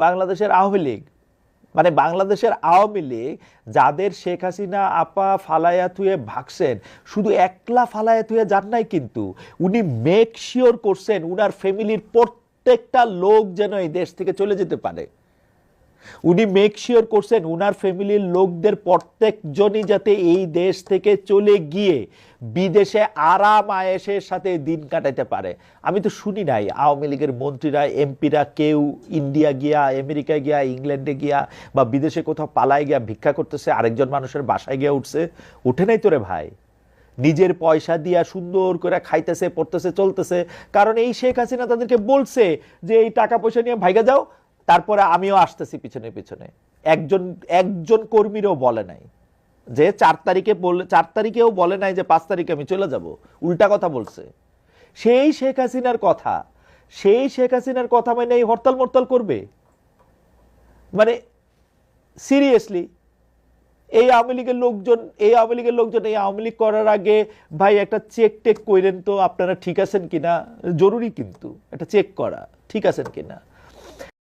বাংলাদেশের আওয়ামী লীগ, মানে বাংলাদেশের আওয়ামী লীগ যাদের শেখ হাসিনা আপা ফালাইয়া থুয়ে ভাগছেন, শুধু একলা ফালাইয়া থুয়ে যান নাই, কিন্তু উনি মেক শিওর করছেন উনার ফ্যামিলির প্রত্যেকটা লোক যেন এই দেশ থেকে চলে যেতে পারে। উনি মেক শিওর করছেন উনার ফ্যামিলির লোকদের প্রত্যেকজনই যাতে এই দেশ থেকে চলে গিয়ে বিদেশে আরাম আয়েশের সাথে দিন কাটাতে পারে। আমি তো শুনি নাই আওয়ামী লীগের মন্ত্রীরা এমপিরা কেউ ইন্ডিয়া গিয়া, আমেরিকা গিয়া, ইংল্যান্ডে গিয়া বা বিদেশে কোথাও পালায় গিয়া ভিক্ষা করতেছে, আরেকজন মানুষের বাসায় গিয়া উঠছে। উঠে নাই তোরে ভাই, নিজের পয়সা দিয়া সুন্দর করে খাইতেছে, পড়তেছে, চলতেছে। কারণ এই শেখ হাসিনা তাদেরকে বলছে যে এই টাকা পয়সা নিয়ে ভাইগা যাও, তারপরে আমিও আসতেছি পিছনে পিছনে। একজন একজন কর্মীরও বলে নাই যে 4 তারিখে বললে, 4 তারিখেও বলে নাই যে 5 তারিখে আমি চলে যাব। উল্টা কথা বলছে। সেই শেখ হাসিনার কথা, সেই শেখ হাসিনার কথা মানে এই হরতাল মরতাল করবে? মানে সিরিয়াসলি এই আওয়ামী লীগের লোকজন, এই আওয়ামী লীগের লোকজন এই আওয়ামী লীগ করার আগে ভাই একটা চেক টেক করেন তো আপনারা ঠিক আছেন কিনা। জরুরি কিন্তু একটা চেক করা, ঠিক আছেন কিনা।